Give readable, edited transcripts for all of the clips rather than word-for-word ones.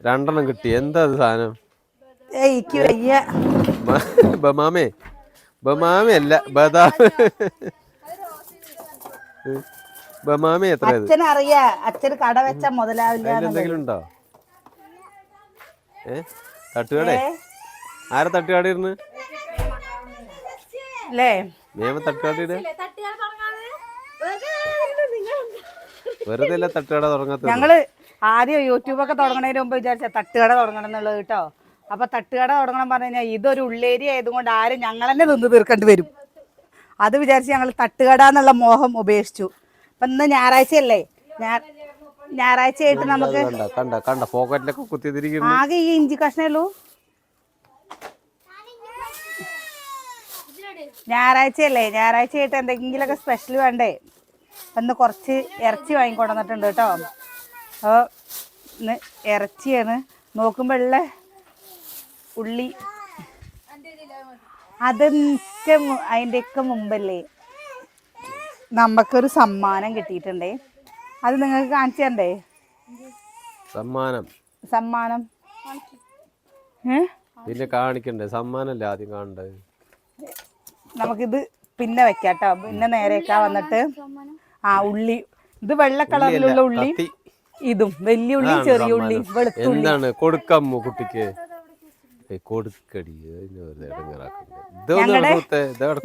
രണ്ടെണ്ണം കിട്ടി. എന്താ അത് സാധനം? ബമാമേ ബമാമയല്ല ബദാം. ബമാമ എത്ര? അച്ഛനറിയാ, അച്ഛന് കട വെച്ച മുതലാവില്ല. എന്തെങ്കിലും ഉണ്ടോ? തട്ടുകട? ആരാ തട്ടുകട ഇരുന്ന്? നിയമ തട്ടുകട വെറുതെ അല്ല തട്ടുകട തുടങ്ങാത്ത. ഞങ്ങള് ആദ്യം യൂട്യൂബൊക്കെ തുടങ്ങണതിന് മുമ്പ് വിചാരിച്ച തട്ടുകട തുടങ്ങണം എന്നുള്ളത് കേട്ടോ. അപ്പൊ തട്ടുകട തുടങ്ങണം പറഞ്ഞു കഴിഞ്ഞാൽ ഇതൊരു ഉള്ളേരിയ ആയതുകൊണ്ട് ആരും ഞങ്ങൾ തന്നെ നിന്ന് തീർക്കേണ്ടി വരും. അത് വിചാരിച്ച് ഞങ്ങൾ തട്ടുകട എന്നുള്ള മോഹം ഉപേക്ഷിച്ചു. അപ്പൊ ഇന്ന് ഞായറാഴ്ചയല്ലേ, ഞായറാഴ്ചയായിട്ട് നമുക്ക് ആകെ ഈ ഇഞ്ചി കഷ്ണേ ഞായറാഴ്ചയല്ലേ, ഞായറാഴ്ചയായിട്ട് എന്തെങ്കിലുമൊക്കെ സ്പെഷ്യൽ വേണ്ടേ. ഇന്ന് കുറച്ച് ഇറച്ചി വാങ്ങിക്കൊണ്ടുവന്നിട്ടുണ്ട് കേട്ടോ. അപ്പോൾ ഇന്ന് ഇറച്ചിയാണ്. നോക്കുമ്പോഴുള്ള ഉള്ളി അതൊക്കെ അതിൻ്റെയൊക്കെ മുമ്പല്ലേ നമുക്കൊരു സമ്മാനം കിട്ടിയിട്ടുണ്ടേ. അത് നിങ്ങൾക്ക് കാണിച്ചു തരണ്ടേ? സമ്മാനം പിന്നെ കാണിക്കണ്ടേ? സമ്മാനല്ലേ ആദ്യം കാണണ്ടേ? നമുക്കിത് പിന്നെ വെക്കാട്ടോ, പിന്നെ നേരേക്കാ വന്നിട്ട്. ഉള്ളി, ഇത് വെള്ള കളറിലുള്ള ഉള്ളി, ഇതും വലിയ ഉള്ളി, ചെറിയ ഉള്ളി, വെളുത്തുള്ളി. എന്താണ് കൊടുക്കാമോ കുട്ടിക്ക്?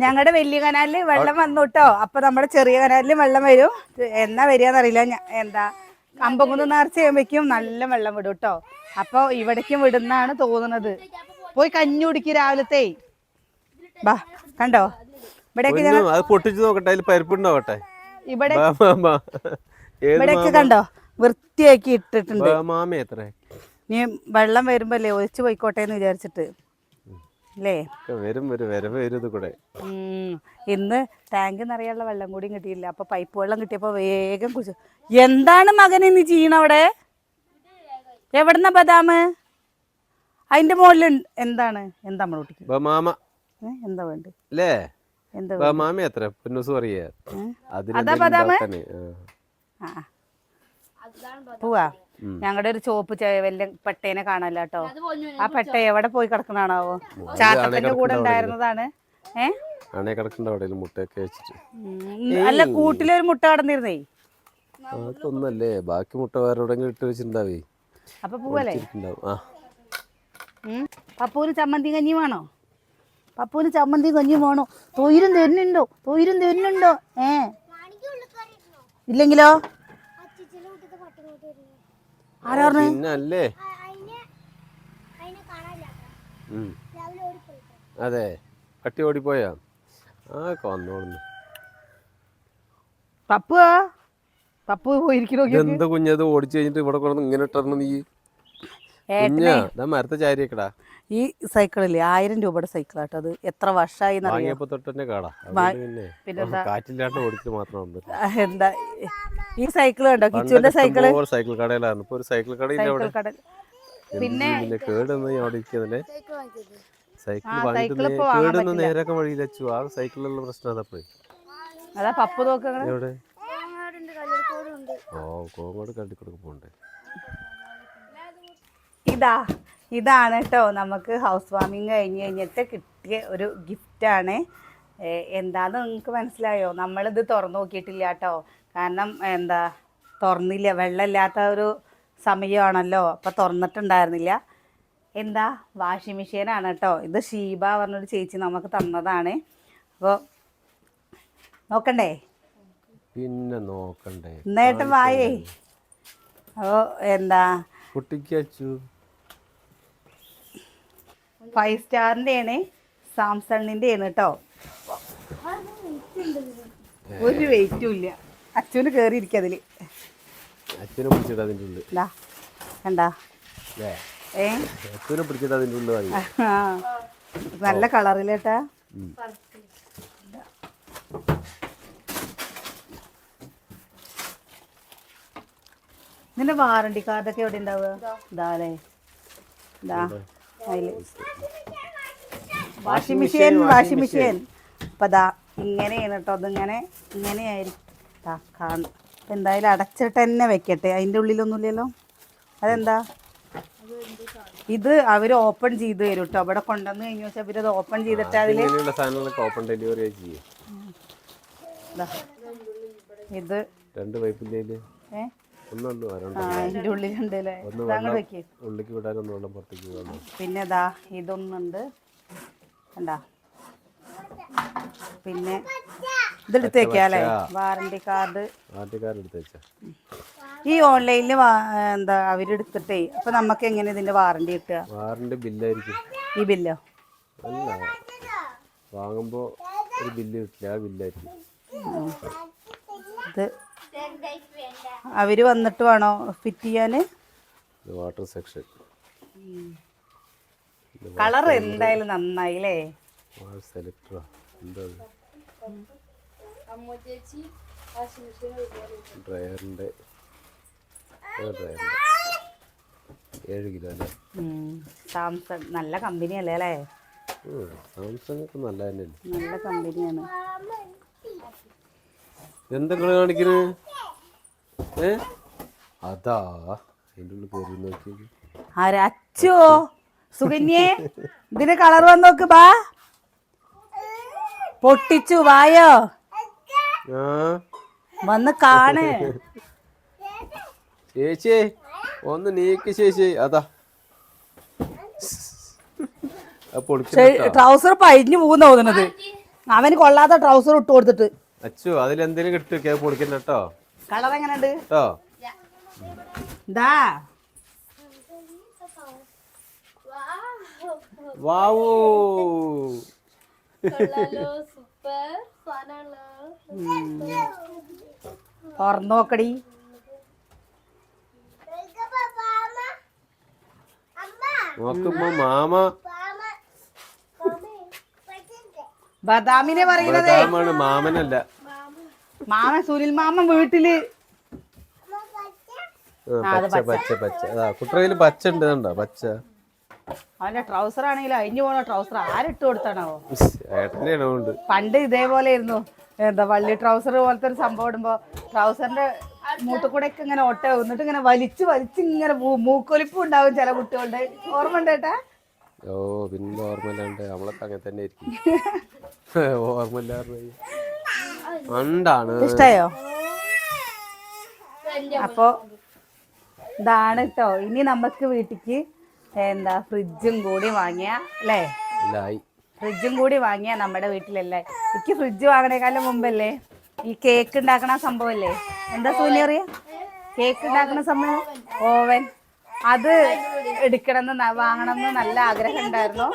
ഞങ്ങളുടെ വലിയ കനാലില് വെള്ളം വന്നു കേട്ടോ. അപ്പൊ നമ്മുടെ ചെറിയ കനാലില് വെള്ളം വരും. എന്നാ വരികയെന്നറിയില്ല. എന്താ കമ്പകുന്ന് നേർച്ച ചെയ്യുമ്പോഴേക്കും നല്ല വെള്ളം വിടും കേട്ടോ. അപ്പൊ ഇവിടേക്കും വിടുന്നാണ് തോന്നുന്നത്. പോയി കഞ്ഞി കുടിക്ക് രാവിലത്തെ. ബാ കണ്ടോ പൊട്ടിച്ചു നോക്കട്ടെ, അതിൽ പരിപ്പുണ്ടാവട്ടെ. ഇവിടെയൊക്കെ കണ്ടോ വൃത്തിയാക്കി ഇട്ടിട്ടുണ്ട്. നീ വെള്ളം വരുമ്പല്ലേ ഒഴിച്ചു പോയിക്കോട്ടെ എന്ന് വിചാരിച്ചിട്ട് അല്ലേ. ഇന്ന് ടാങ്ക് നിറയുള്ള വെള്ളം കൂടി കിട്ടിയില്ല. അപ്പൊ പൈപ്പ് വെള്ളം കിട്ടിയപ്പോ വേഗം കുടിച്ചു. എന്താണ് മകനെ നീ ചെയ്യണ അവിടെ? എവിടുന്ന ബദാമ്? അതിന്റെ മുകളിൽ എന്താണ്? എന്താ നമ്മളോട്ടിക്ക് എന്താ വേണ്ട? അതാ ബദാമ്. പോവാ. ഞങ്ങളുടെ ഒരു ചോപ്പ് വലിയ പെട്ടേനെ കാണല്ല കേട്ടോ. ആ പെട്ട എവിടെ പോയി കിടക്കണാണാവോ? ചാട്ടത്തിന്റെ കൂടെ ഉണ്ടായിരുന്നതാണ്. അല്ല, കൂട്ടിലൊരു മുട്ട കടന്നിരുന്നേ. അതൊന്നല്ലേ, ബാക്കി മുട്ട വേറെ എവിടെയെങ്കിലും ഇട്ട് വെച്ചിട്ടുണ്ടാവേ. അപ്പൊ പോവല്ലേ? പപ്പൂന് ചമ്മന്തി കഞ്ഞി വേണോ? പപ്പൂന് ചമ്മന്തി കഞ്ഞി വേണോ? തൊയിരും തരുന്നുണ്ടോ? ഇല്ലെങ്കിലോ? ആരാ പറഞ്ഞേ? അതെ, കട്ടി ഓടിപ്പോയാ? പപ്പു പോയിരിക്കണോ? എന്താ കുഞ്ഞത് ഓടിച്ചു കഴിഞ്ഞിട്ട് ഇവിടെ കൊണ്ടു ഇങ്ങനെ ഇട്ടു നീ? മരത്തെ ചാരിക്കടാ. ഈ സൈക്കിളില്ലേ 1000 രൂപയുടെ സൈക്കിളാട്ടോ. അത് എത്ര വർഷമായി എന്താ ഈ സൈക്കിൾ കണ്ടോ? കിച്ചുവിന്റെ സൈക്കിള്. സൈക്കിൾ കടയിലാണ് ഇപ്പൊ. ഒരു സൈക്കിൾ കടയില്ല. പിന്നെ സൈക്കിൾ നേരൊക്കെ വഴിയിൽ വെച്ചു. ആ സൈക്കിളിലുള്ള പ്രശ്നം അതാ പപ്പു നോക്കണേ. കോങ്ങോട് കണ്ടിക്കൊടുക്ക് പോണ്ടേ. ഇതാണ് കേട്ടോ നമുക്ക് ഹൗസ് വാമിങ് കഴിഞ്ഞിട്ട് കിട്ടിയ ഒരു ഗിഫ്റ്റാണ്. എന്താന്ന് നിങ്ങൾക്ക് മനസ്സിലായോ? നമ്മളിത് തുറന്നു നോക്കിയിട്ടില്ല കേട്ടോ. കാരണം തുറന്നില്ല, വെള്ളമില്ലാത്ത ഒരു സമയമാണല്ലോ. അപ്പോൾ തുറന്നിട്ടുണ്ടായിരുന്നില്ല. വാഷിംഗ് മെഷീനാണ് കേട്ടോ. ഇത് ഷീബ പറഞ്ഞൊരു ചേച്ചി നമുക്ക് തന്നതാണ്. അപ്പോൾ നോക്കണ്ടേ? പിന്നെ നോക്കണ്ടേ, എന്നായിട്ട് വായേ. അപ്പോൾ കുട്ടിക്ക് 5 സ്റ്റാറിൻ്റെയാണ്, സാംസങ്ങിൻ്റെ ആണ് കേട്ടോ. ഒരു വെയിറ്റും ഇല്ല. അച്ഛന് കയറി ഇരിക്കുക അതില്. കണ്ടാ? നല്ല കളറിലേട്ടാ. നിന്റെ വാറണ്ടി കാർഡൊക്കെ എവിടെ ഉണ്ടാവുക? ഇതാലേ, വാഷിംഗ് മെഷീൻ. അപ്പം ഇങ്ങനെയാണ് കേട്ടോ. ഇങ്ങനെയായിരിക്കും. എന്തായാലും അടച്ചിട്ട് തന്നെ വെക്കട്ടെ. അതിൻ്റെ ഉള്ളിലൊന്നുമില്ലല്ലോ. അതെന്താ? ഇത് അവര് ഓപ്പൺ ചെയ്ത് തരും കേട്ടോ. അവിടെ കൊണ്ടുവന്ന് കഴിഞ്ഞു വെച്ചാൽ അവരത് ഓപ്പൺ ചെയ്തിട്ട് അതില് ഇങ്ങനെയുള്ള സാധനങ്ങളൊക്കെ ഓപ്പൺ ഡെലിവറി ചെയ്യും. ഇത് 2 പൈപ്പില്ലേ? ഒന്നുള്ളൂ. അതിന്റെ ഉള്ളിലുണ്ട് അല്ലേ? അങ്ങോട്ട് വെക്ക്. ഉള്ളിലേക്ക് വിടാനൊന്നും വെള്ളം പുറത്തേക്ക് വിടാൻ. പിന്നെ ഇതാ ഇതൊന്നുണ്ട് കണ്ടാ. പിന്നെ ഇതെടുത്ത് വെക്കാം അല്ലേ? വാറണ്ടി കാർഡ് എടുത്ത് വെച്ചാ. ഈ ഓൺലൈനിൽ എന്താ അവരെടുത്തിട്ടേ അപ്പൊ നമുക്ക് എങ്ങനെ ഇതിന്റെ വാറണ്ടി കിട്ടുക? വാറണ്ടി ബില്ലായിരിക്കും. ഈ ബില്ലോ? അല്ല, വാങ്ങുമ്പോ ഒരു ബില്ല് കിട്ടില്ല, ആ ബില്ലായിരിക്കും. ഇത് അവര് വന്നിട്ട് വേണോ ഫിറ്റ് ചെയ്യാന്? Water section. കളർ എന്തായാലും നന്നായി അല്ലേ? സെലക്ടറാ എന്താ? ഡ്രയറിന്റെ 7 കിലോ അല്ലേ? സാംസങ് നല്ല കമ്പനി അല്ലേ അല്ലേ? സാംസങ് ഒക്കെ നല്ല തന്നെയല്ലേ? നല്ല കമ്പനിയാണ്. എന്തൊക്കെ കാണിക്കണ്? അതാ അതിൻ്റെ ഉള്ളിൽ കയറി നോക്കി. അച്ചോ സുകന്യേ, ഇതിന് കളർ വന്ന് നോക്ക്. ബാ പൊട്ടിച്ചു വായോ, വന്ന് കാണ്. ചേച്ചി ഒന്ന് നീക്കി ചേച്ചി. അതാ ട്രൗസർ പഴിഞ്ഞു പോകുന്ന തോന്നുന്നത്. അവന് കൊള്ളാത്ത ട്രൗസർ ഇട്ട് കൊടുത്തിട്ട്. അച്ചു അതിലെന്തേലും കിട്ടും പൊളിക്കണ്ട കേട്ടോ. കളർ എങ്ങനെയുണ്ട് കേട്ടോ? വാവൂ, തുറന്നോക്കടി. നോക്കുമ്പോ മാമ ബദാമിനെ പറയുന്നത് മാമനല്ല. മാമൻ സുനിൽ മാമൻ വീട്ടില് പച്ച പച്ച പച്ച കുട്ടറയില് പച്ച ഉണ്ട് കണ്ടോ? പച്ച അവന്റെ ട്രൗസർ ആണെങ്കിലും അഴിഞ്ഞു പോണ ട്രൗസർ ആരിട്ട് കൊടുത്താണോ? ഏട്ടനെയാണോ? പണ്ട് ഇതേപോലെ ആയിരുന്നു. എന്താ വള്ളി ട്രൗസർ പോലത്തെ ഒരു സംഭവം ഇടുമ്പോ ട്രൗസറിന്റെ മൂട്ടുകൂടെ ഒക്കെ ഇങ്ങനെ ഒട്ട എന്നിട്ട് ഇങ്ങനെ വലിച്ച് ഇങ്ങനെ മൂക്കൊലിപ്പും ഉണ്ടാവും ചില കുട്ടികളുടെ. ഓർമ്മ ഉണ്ട് ഏട്ടാ? ഓ പിന്നെ ഓർമ്മയില്ലാണ്ട് നമ്മളൊക്കെ അങ്ങനെ തന്നെ ആയിരിക്കും. ഓർമ്മയില്ലാതെ ഉണ്ടാണ്. ഇഷ്ടായോ? അപ്പൊ ഇതാണ് കേട്ടോ. ഇനി നമുക്ക് വീട്ടിക്ക് എന്താ ഫ്രിഡ്ജും കൂടി വാങ്ങിയ അല്ലേ? ഫ്രിഡ്ജും കൂടി വാങ്ങിയ നമ്മുടെ വീട്ടിലല്ലേ. എനിക്ക് ഫ്രിഡ്ജ് വാങ്ങണേക്കാളും മുമ്പല്ലേ ഈ കേക്ക് ഉണ്ടാക്കണ സംഭവല്ലേ, എന്താ സൂനിയറിയ? കേക്ക് ഉണ്ടാക്കുന്ന സംഭവം ഓവൻ, അത് വാങ്ങണമെന്ന് നല്ല ആഗ്രഹം ഉണ്ടായിരുന്നു.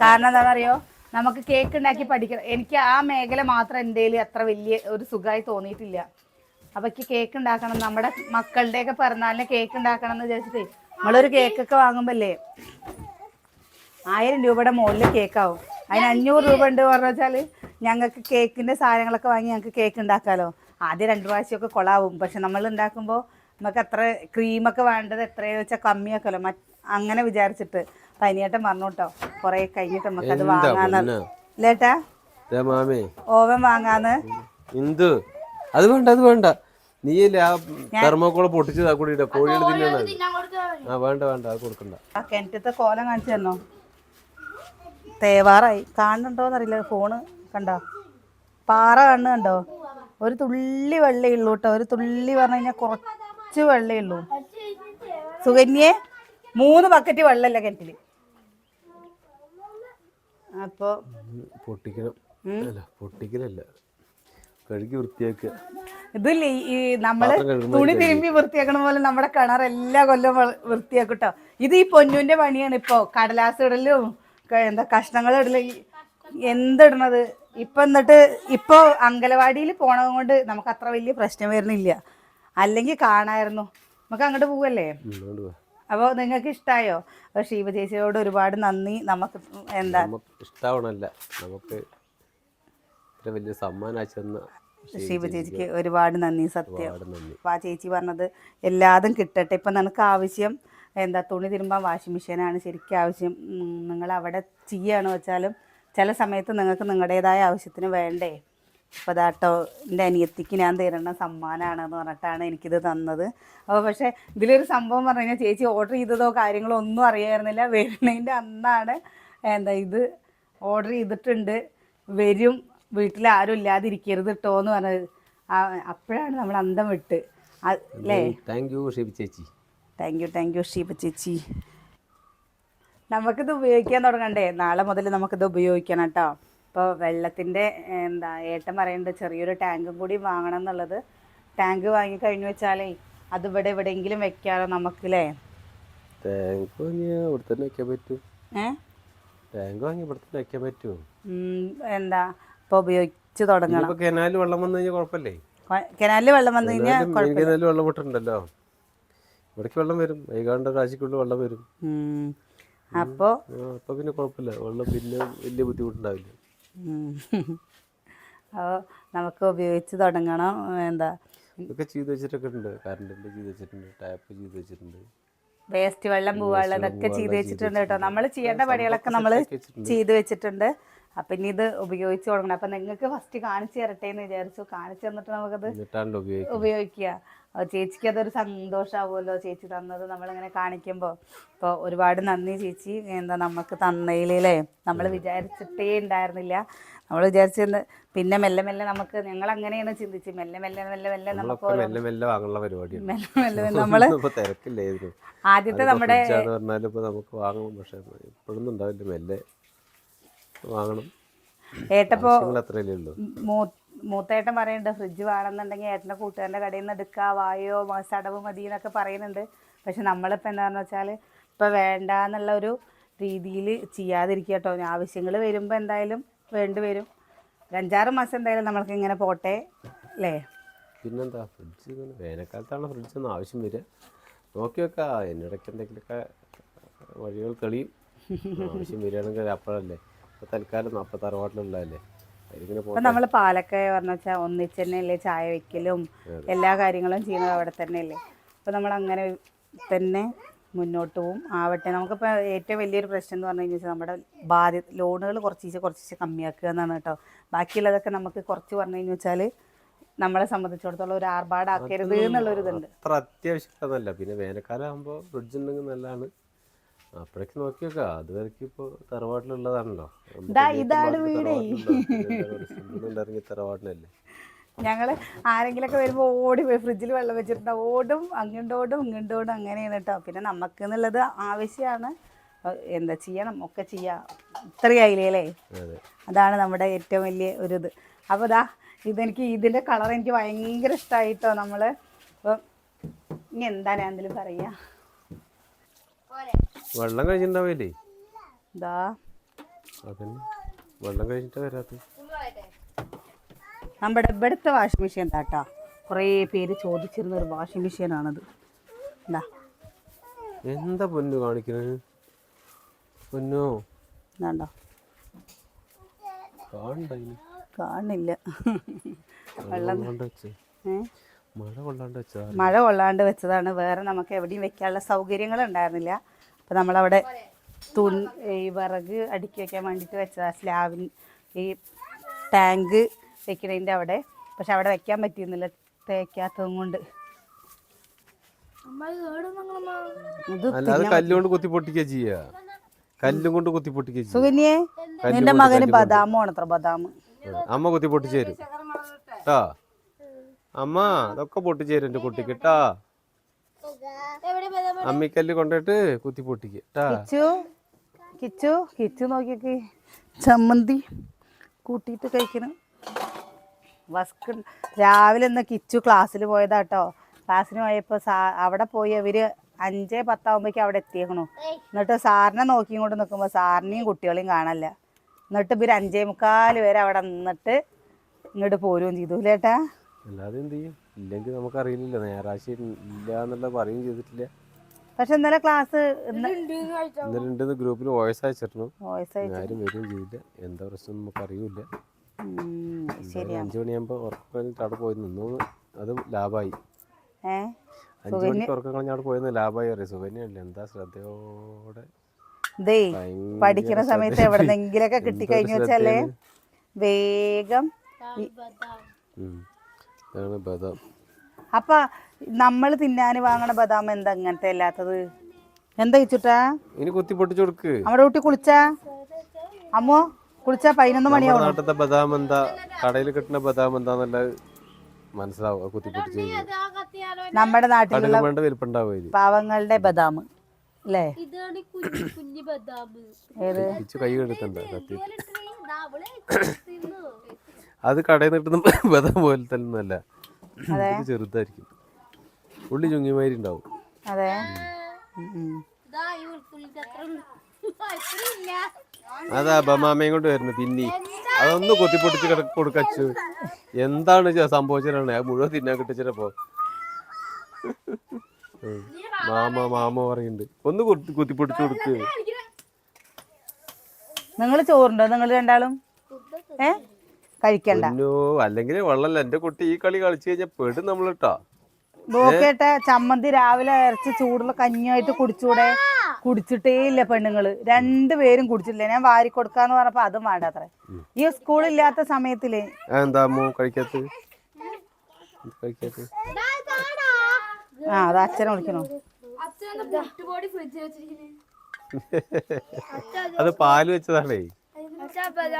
കാരണം എന്താണെന്നറിയോ, നമുക്ക് കേക്ക് ഉണ്ടാക്കി പഠിക്കണം. എനിക്ക് ആ മേഖല മാത്രം എൻ്റെ അത്ര വലിയ ഒരു സുഖമായി തോന്നിയിട്ടില്ല. അപ്പം എനിക്ക് കേക്ക് ഉണ്ടാക്കണം, നമ്മുടെ മക്കളുടെയൊക്കെ പിറന്നാളിന് കേക്ക് ഉണ്ടാക്കണം എന്ന് വിചാരിച്ചിട്ട് നമ്മളൊരു കേക്കൊക്കെ വാങ്ങുമ്പല്ലേ 1000 രൂപയുടെ മുകളിൽ കേക്കാവും. അതിന് 500 രൂപ ഉണ്ട് പറഞ്ഞു വെച്ചാൽ ഞങ്ങൾക്ക് കേക്കിൻ്റെ സാധനങ്ങളൊക്കെ വാങ്ങി ഞങ്ങൾക്ക് കേക്ക് ഉണ്ടാക്കാമല്ലോ. ആദ്യം 2 പ്രാവശ്യമൊക്കെ കൊളാവും. പക്ഷെ നമ്മൾ ഉണ്ടാക്കുമ്പോൾ നമുക്ക് അത്ര ക്രീമൊക്കെ വേണ്ടത് എത്രയെന്ന് വെച്ചാൽ കമ്മിയാക്കല്ലോ അങ്ങനെ വിചാരിച്ചിട്ട്. പനിയേട്ടൻ പറഞ്ഞു കേട്ടോ കുറേ കഴിഞ്ഞിട്ട് നമുക്കത് വാങ്ങാന്ന് ലേട്ടാ, ഓവൻ വാങ്ങാന്ന്. അത് വേണ്ട, അത് വേണ്ട. നീയല്ലേ ആ തെർമോക്കോള് പൊട്ടിച്ചതാ കൂടി കോഴികൾ തിന്നാണ്. വേണ്ട വേണ്ട, അത് കൊടുക്കണ്ട. ആ കിണറ്റത്തെ കോലം കാണിച്ചു തന്നോ? തേവാറായി. കാണുന്നുണ്ടോന്നറിയില്ല, ഫോണ് കണ്ടോ? പാറ കണ്ടോ? ഒരു തുള്ളി വെള്ളേ ഉള്ളൂ കേട്ടോ. ഒരു തുള്ളി പറഞ്ഞു കഴിഞ്ഞാൽ കുറച്ച് വെള്ളേ ഉള്ളൂ. സുകന്യെ 3 ബക്കറ്റ് വെള്ളമല്ല കിണറ്റില്. അപ്പൊ പൊട്ടിക്കണം. പൊട്ടിക്കലല്ല, കഴുകി വൃത്തിയാക്കുക. ഇതില്ലേ ഈ നമ്മള് തുണി തിരുമ്പി വൃത്തിയാക്കണ പോലെ നമ്മുടെ കിണർ എല്ലാ കൊല്ലം വൃത്തിയാക്കട്ടോ. ഇത് ഈ പൊന്നുവിന്റെ പണിയാണ്. ഇപ്പൊ കടലാസ് ഇടലും എന്താ കഷ്ണങ്ങൾ ഇടല് എന്തിടണത് ഇപ്പൊ. എന്നിട്ട് ഇപ്പൊ അങ്കലവാടിയിൽ പോണത് കൊണ്ട് നമുക്ക് അത്ര വലിയ പ്രശ്നം വരുന്നില്ല. അല്ലെങ്കിൽ കാണായിരുന്നു. നമുക്ക് അങ്ങോട്ട് പോവല്ലേ? അപ്പോൾ നിങ്ങൾക്ക് ഇഷ്ടമായോ? അപ്പോൾ ഷീബ ചേച്ചിയോട് ഒരുപാട് നന്ദി. നമുക്ക് എന്താ ഇഷ്ടാവണല്ല, നമുക്ക് വലിയ സമ്മാനം ഷീബ ചേച്ചിക്ക് ഒരുപാട് നന്ദി. സത്യം. അപ്പോൾ ആ ചേച്ചി പറഞ്ഞത് എല്ലാതും കിട്ടട്ടെ. ഇപ്പം നിനക്ക് ആവശ്യം എന്താ തുണി തിരുമ്പാൻ വാഷിംഗ് മെഷീനാണ് ശരിക്കും ആവശ്യം. നിങ്ങൾ അവിടെ ചെയ്യുകയാണെന്ന് വെച്ചാലും ചില സമയത്ത് നിങ്ങൾക്ക് നിങ്ങളുടേതായ ആവശ്യത്തിന് വേണ്ടേ അപ്പോൾ അതാട്ടോ എൻ്റെ അനിയത്തിക്ക് ഞാൻ തരുന്ന സമ്മാനമാണെന്ന് പറഞ്ഞിട്ടാണ് എനിക്കിത് തന്നത്. അപ്പോൾ പക്ഷേ ഇതിലൊരു സംഭവം പറഞ്ഞു കഴിഞ്ഞാൽ ചേച്ചി ഓർഡർ ചെയ്തതോ കാര്യങ്ങളോ ഒന്നും അറിയായിരുന്നില്ല. വരുന്നതിൻ്റെ അന്നാണ് ഇത് ഓർഡർ ചെയ്തിട്ടുണ്ട്, വരും, വീട്ടിൽ ആരും ഇല്ലാതിരിക്കരുത് കേട്ടോ എന്ന് പറഞ്ഞത്. അപ്പോഴാണ് നമ്മൾ അന്തം വിട്ട് അല്ലേ. താങ്ക് യു ഷീബ ചേച്ചി. താങ്ക് യു ഷീബ ചേച്ചി. നമുക്കിത് ഉപയോഗിക്കാൻ തുടങ്ങണ്ടേ, നാളെ മുതൽ നമുക്കിത് ഉപയോഗിക്കണം കേട്ടോ. ഇപ്പോൾ വെള്ളത്തിൻ്റെ ഏട്ടൻ പറയുന്നുണ്ട് ചെറിയൊരു ടാങ്കും കൂടി വാങ്ങണം എന്നുള്ളത്. ടാങ്ക് വാങ്ങിക്കഴിഞ്ഞു വെച്ചാലേ അത് എവിടെയെങ്കിലും വെക്കാറോ നമുക്കല്ലേ. ടാങ്ക് വാങ്ങി ഇവിടെ തന്നെ വെക്കാൻ പറ്റും. ടാങ്ക് വാങ്ങി ഇവിടെ തന്നെ വെക്കാൻ പറ്റുമോ? ഇപ്പോൾ ഉപയോഗിച്ച് തുടങ്ങണം. കനാലിൽ വെള്ളം വന്നു കഴിഞ്ഞാൽ കുഴപ്പമില്ലേ? കനാലിൽ വെള്ളം വന്നു കഴിഞ്ഞാൽ കനാലിൽ വെള്ളം വിട്ടിട്ടുണ്ടല്ലോ, ഇവിടേക്ക് വെള്ളം വരും, വൈകാണ്ട് ഒരാഴ്ചക്കുള്ളിൽ വെള്ളം വരും. അപ്പോൾ പിന്നെ കുഴപ്പമില്ല, വെള്ളം പിന്നെ വലിയ ബുദ്ധിമുട്ടുണ്ടാവില്ല. അപ്പോൾ നമുക്ക് ഉപയോഗിച്ച് തുടങ്ങണം. ഇതൊക്കെ ചെയ്ത് വെച്ചിട്ടൊക്കെ ഉണ്ട്, കറണ്ടിൻ്റെ ചെയ്ത് വെച്ചിട്ടുണ്ട്, ടാപ്പ് ചെയ്ത് വെച്ചിട്ടുണ്ട്, വേസ്റ്റ് വെള്ളം പോവാനുള്ളതൊക്കെ ചെയ്ത് വെച്ചിട്ടുണ്ട് കേട്ടോ. നമ്മൾ ചെയ്യേണ്ട പണികളൊക്കെ നമ്മൾ ചെയ്ത് വെച്ചിട്ടുണ്ട്. അപ്പം ഇനി ഇത് ഉപയോഗിച്ച് തുടങ്ങണം. അപ്പം നിങ്ങൾക്ക് ഫസ്റ്റ് കാണിച്ചു തരട്ടെ എന്ന് വിചാരിച്ചു. കാണിച്ചു തന്നിട്ട് നമുക്കത് ഉപയോഗിക്കുക. ചേച്ചിക്ക് അതൊരു സന്തോഷമാവുമല്ലോ, ചേച്ചി തന്നത് നമ്മളിങ്ങനെ കാണിക്കുമ്പോൾ. അപ്പോൾ ഒരുപാട് നന്ദി ചേച്ചി, നമുക്ക് തന്നതിലേ. നമ്മൾ വിചാരിച്ചിട്ടേ ഉണ്ടായിരുന്നില്ല. നമ്മൾ വിചാരിച്ചിരുന്ന് പിന്നെ മെല്ലെ മെല്ലെ നമുക്ക്, ഞങ്ങൾ അങ്ങനെയാണ് ചിന്തിച്ച് മെല്ലെ മെല്ലെ മെല്ലെ മെല്ലെ നമുക്ക് നമ്മൾ ആദ്യത്തെ നമ്മുടെ ഏട്ടപ്പോ മൂത്തേട്ടൻ പറയുന്നുണ്ട് ഫ്രിഡ്ജ് വേണമെന്നുണ്ടെങ്കിൽ ഏട്ടൻ്റെ കൂട്ടുകാരൻ്റെ കടയിൽ നിന്ന് എടുക്കുക, വായോ മാസടവ് മതി എന്നൊക്കെ പറയുന്നുണ്ട്. പക്ഷെ നമ്മളിപ്പോൾ എന്താണെന്ന് വെച്ചാൽ ഇപ്പോൾ വേണ്ട എന്നുള്ള ഒരു രീതിയിൽ ചെയ്യാതിരിക്കുക കേട്ടോ. ആവശ്യങ്ങൾ വരുമ്പോൾ എന്തായാലും വേണ്ടി വരും. 5-6 മാസം എന്തായാലും നമ്മൾക്ക് ഇങ്ങനെ പോട്ടെ അല്ലേ. പിന്നെന്താ, ഫ്രിഡ്ജ് വേനൽക്കാലത്താണ് ഫ്രിഡ്ജൊന്നും ആവശ്യം വരിക. നോക്കി വെക്കാം, എന്നിടയ്ക്ക് എന്തെങ്കിലുമൊക്കെ വഴികൾ തെളിയും. ആവശ്യം വരികയാണെങ്കിൽ അപ്പോഴല്ലേ. ഇപ്പോൾ തൽക്കാലം 46 വാട്ടിലുള്ളതല്ലേ. അപ്പം നമ്മൾ പാലൊക്കെ പറഞ്ഞു വെച്ചാൽ ഒന്നിച്ച് തന്നെയല്ലേ ചായ വയ്ക്കലും എല്ലാ കാര്യങ്ങളും ചെയ്യുന്നത് അവിടെ തന്നെയല്ലേ. അപ്പോൾ നമ്മൾ അങ്ങനെ തന്നെ മുന്നോട്ട് പോവും ആവട്ടെ. നമുക്കിപ്പോൾ ഏറ്റവും വലിയൊരു പ്രശ്നം എന്ന് പറഞ്ഞു കഴിഞ്ഞാൽ നമ്മുടെ ലോണുകൾ കുറച്ച് കമ്മിയാക്കുക എന്നാണ് കേട്ടോ. ബാക്കിയുള്ളതൊക്കെ നമുക്ക് കുറച്ച് പറഞ്ഞു കഴിഞ്ഞു വെച്ചാൽ നമ്മളെ സംബന്ധിച്ചിടത്തോളം ഒരു ആർഭാടാക്കരുത് എന്നുള്ളൊരിതുണ്ട്. അത്ര അത്യാവശ്യമല്ല. പിന്നെ വേനൽക്കാലം ആകുമ്പോൾ ഫ്രിഡ്ജ് ഉണ്ടെങ്കിൽ നല്ലതാണ്. അപ്പോഴേക്ക് നോക്കി വെക്കാം. അതുവരേക്കും ഇപ്പോൾ തറവാട്ടിലുള്ളതാണല്ലോ. ഇതാണ് വീടേ. തറവാട്ടിനല്ലേ ഞങ്ങൾ ആരെങ്കിലൊക്കെ വരുമ്പോൾ ഓടി പോയി ഫ്രിഡ്ജിൽ വെള്ളം വെച്ചിട്ടുണ്ടാവും. ഓടും അങ്ങോട്ടോടും ഇങ്ങോട്ടോടും അങ്ങനെയാണ് കേട്ടോ. പിന്നെ നമുക്ക് എന്നുള്ളത് ആവശ്യമാണ്. എന്താ ചെയ്യണം, ഒക്കെ ചെയ്യാം. ഇത്രയായില്ലേ. അതാണ് നമ്മുടെ ഏറ്റവും വലിയ ഒരു ഇത്. അപ്പോൾ ഇതെനിക്ക് ഇതിൻ്റെ കളർ എനിക്ക് ഭയങ്കര ഇഷ്ടമായിട്ടോ. നമ്മൾ അപ്പം ഇനി എന്താ ഞാൻ എന്തെങ്കിലും പറയാ. വെള്ളം കഴിച്ചിട്ടുണ്ടാവില്ലേ? വെള്ളം കഴിച്ചിട്ട് വരാത്ത നമ്മുടെ ഇവിടുത്തെ വാഷിംഗ് മെഷീൻ കേട്ടോ. കുറേ പേര് ചോദിച്ചിരുന്ന ഒരു വാഷിംഗ് മെഷീനാണത്. എന്താ പൊന്നു കാണിക്കുന്നത്? പൊന്നോ എന്താണ്ടോ കാണില്ല. മഴ കൊള്ളാണ്ട് വെച്ചതാണ്. വേറെ നമുക്ക് എവിടെയും വെക്കാനുള്ള സൗകര്യങ്ങൾ ഉണ്ടായിരുന്നില്ല. അപ്പം നമ്മളവിടെ ഈ വിറക് അടുക്കി വെക്കാൻ വേണ്ടിയിട്ട് വെച്ചതാണ്. സ്ലാബിന് ഈ ടാങ്ക് വെക്കുന്നതിൻ്റെ അവിടെ. പക്ഷെ അവിടെ വെക്കാൻ പറ്റിയിരുന്നില്ല തേക്കാത്തതും കൊണ്ട്. കല്ലുകൊണ്ട് കുത്തി പൊട്ടിക്കുക ചെയ്യുക. കല്ലും കൊണ്ട് കുത്തി പൊട്ടിക്കുക. സുകന്യേ, നിന്റെ മകന് ബദാമാണ് അത്ര. ബദാം അമ്മ കുത്തി പൊട്ടിച്ചു തരും കേട്ടോ. അമ്മ അതൊക്കെ പൊട്ടിച്ചു തരും എൻ്റെ കുട്ടിക്ക് കേട്ടാ. അമ്മിക്കല്ല് കൊണ്ടിട്ട് കുത്തി പൊട്ടിക്കുക. കിച്ചു നോക്കിയൊക്കെ ചമ്മന്തി കൂട്ടിയിട്ട് കഴിക്കണം. രാവിലെ ഇന്ന് കിച്ചു ക്ലാസ്സിൽ പോയതാട്ടോ. ക്ലാസ്സിന് പോയപ്പോൾ അവിടെ പോയി അവർ 5:10 അവിടെ എത്തിയേക്കണു. എന്നിട്ട് സാറിനെ നോക്കിയും കൊണ്ട് നിൽക്കുമ്പോൾ സാറിനെയും കുട്ടികളെയും കാണല്ല. എന്നിട്ട് ഇവർ 5:45 വരെ അവിടെ നിന്നിട്ട് ഇങ്ങോട്ട് പോരുകയും ചെയ്തു ചേട്ടാ. അല്ലാതെ എന്ത് ചെയ്യും? ഇല്ലെങ്കിൽ നമുക്കറിയില്ലല്ലോ. ഞായറാഴ്ച ഇല്ല എന്നുള്ള പറയുകയും ചെയ്തിട്ടില്ല. പക്ഷെ ഇന്നലെ ക്ലാസ് ഇന്നലെ ഗ്രൂപ്പിൽ വോയിസ് അയച്ചിരുന്നു. ആരും വരികയും ചെയ്തില്ല. എന്താ പ്രശ്നം നമുക്ക് അറിയില്ല. 5 മണിയാകുമ്പോൾ ഉറക്കം കഴിഞ്ഞിട്ട് അവിടെ പോയി നിന്നു. അത് ലാഭമായി. 5 മണിക്ക് ഉറക്കം കഴിഞ്ഞ് അവിടെ പോയെന്ന് ലാഭമായി അറിയാം. സുകന്യല്ലേ എന്താ ശ്രദ്ധയോടെ പഠിക്കുന്ന സമയത്ത് എവിടെന്നെങ്കിലൊക്കെ കിട്ടിക്കഴിഞ്ഞു വെച്ചല്ലേ വേഗം ഇതാണ് ബദാം. അപ്പൊ നമ്മൾ തിന്നാന് വാങ്ങണ ബദാം എന്താ ഇങ്ങനത്തെ അല്ലാത്തത്? എന്താ വെച്ചിട്ടാ ഇനി കുത്തി പൊട്ടിച്ചു കൊടുക്ക്. നമ്മുടെ കുട്ടി കുളിച്ചാ? അമ്മോ കുളിച്ചാ 11 മണിയാവും. നാട്ടിലത്തെ ബദാം എന്താ, കടയിൽ കിട്ടുന്ന ബദാം എന്താന്നല്ല മനസ്സിലാവും. കുത്തി പൊട്ടിച്ച് നമ്മുടെ നാട്ടിലുള്ള വലിപ്പുണ്ടാവും പാവങ്ങളുടെ ബദാം അല്ലേ? ഏത് കൈ എടുക്കണ്ട കത്തി. അത് കടയിൽ നിന്ന് കിട്ടുന്ന ബദാം പോലെ തന്നെ അല്ല, ചെറുതായിരിക്കും, ഉള്ളി ചുങ്ങിമാരി ഉണ്ടാവും. അതെ. അതാ ബമാമയും കൊണ്ട് വരുന്നു. പിന്നെ അതൊന്ന് കൊത്തിപ്പൊട്ടിച്ച് കൊടുക്കച്ചു. എന്താണ് സംഭവിച്ചിട്ടാണ് അത് മുഴുവൻ തിന്നാൻ കിട്ടിച്ചപ്പോ മാമ പറയുന്നുണ്ട് ഒന്ന് കുത്തിപ്പൊട്ടിച്ച് കൊടുക്ക്. നിങ്ങൾ ചോറുണ്ടോ നിങ്ങൾ രണ്ടാളും? കഴിക്കണ്ട. അല്ലെങ്കിൽ വെള്ളല്ല. എന്റെ കുട്ടി ഈ കളി കളിച്ചു കഴിഞ്ഞാൽ പെടും നമ്മളിട്ടാ. നോക്കേട്ടെ, ചമ്മന്തി രാവിലെ ഇറച്ചി ചൂടുള്ള കഞ്ഞിയായിട്ട് കുടിച്ചൂടെ? കുടിച്ചിട്ടേ ഇല്ല പെണ്ണുങ്ങള്, രണ്ടുപേരും കുടിച്ചിട്ടില്ല. ഞാൻ വാരി കൊടുക്കാന്ന് പറഞ്ഞപ്പോ അതും വേണ്ട അത്ര. ഈ സ്കൂളില്ലാത്ത സമയത്തില് എന്താ കഴിക്കാത്ത? അത് അച്ഛനെ വിളിക്കണോ? അത് പാല് വെച്ചതാണേ,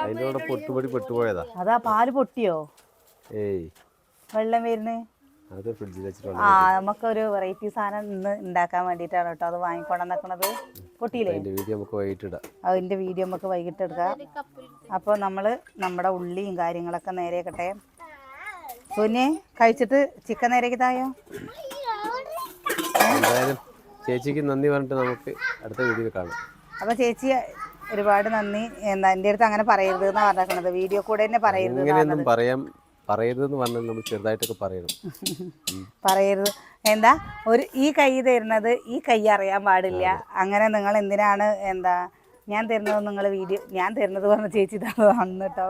അതിനോട് പൊട്ടുപൊടി പൊട്ടുപോയതാ. അതാ പാല് പൊട്ടിയോ? ഏയ് വെള്ളം വരുന്നേ. അത് ഫ്രിഡ്ജിൽ വെച്ചിട്ടുണ്ട്. നമുക്കൊരു വെറൈറ്റി സാധനം ഇന്ന് ഉണ്ടാക്കാൻ വേണ്ടിയിട്ടാണ് കേട്ടോ അത് വാങ്ങിക്കൊണ്ടെന്നേക്കണത്. പൊട്ടിയില്ലേ? അതിന്റെ വീഡിയോ നമുക്ക് വൈകിട്ട് എടുക്കാം. അപ്പോൾ നമ്മൾ നമ്മുടെ ഉള്ളിയും കാര്യങ്ങളൊക്കെ നേരെയാക്കട്ടെ. സുനെ കഴിച്ചിട്ട് ചിക്കൻ നേരേക്ക് തായോ. എന്തായാലും ചേച്ചിക്ക് നന്ദി പറഞ്ഞിട്ട് നമുക്ക് അടുത്ത വീഡിയോ കാണാം. അപ്പോൾ ചേച്ചി ഒരുപാട് നന്ദി. എന്താ എൻ്റെ അടുത്ത് അങ്ങനെ പറയരുത് എന്നാണ് പറഞ്ഞേക്കണത്, വീഡിയോ കൂടെ തന്നെ പറയരുത്. പറയരുതെന്ന് പറഞ്ഞാൽ നമ്മൾ ചെറുതായിട്ടൊക്കെ പറയണം. പറയരുത് എന്താ ഈ കൈ തരുന്നത് ഈ കൈ അറിയാൻ പാടില്ല. അങ്ങനെ നിങ്ങൾ എന്തിനാണ് ഞാൻ തരുന്നത് നിങ്ങൾ വീഡിയോ ഞാൻ തരുന്നത് പറഞ്ഞ ചേച്ചി ഇതാണ് കേട്ടോ.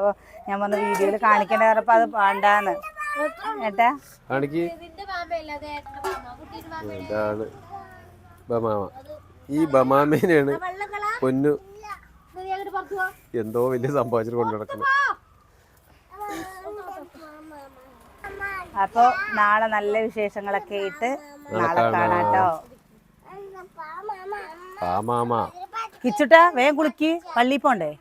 ഞാൻ പറഞ്ഞ വീഡിയോയിൽ കാണിക്കേണ്ട പറഞ്ഞപ്പോൾ അത് വേണ്ടാന്ന് ഏട്ടാ. ഇതാണ് ബമാമ. ഈ ബമാമേനെയാണ് പൊന്നു എന്തോ വലിയ സംഭവിച്ചിട്ട് കൊണ്ടു നടക്കുന്നത്. അപ്പോൾ നാളെ നല്ല വിശേഷങ്ങളൊക്കെ ആയിട്ട് നാളെ കാണാട്ടോ. കിച്ചുട്ടാ വേഗം കുളിക്ക്, പള്ളിയിൽ പോണ്ടേ?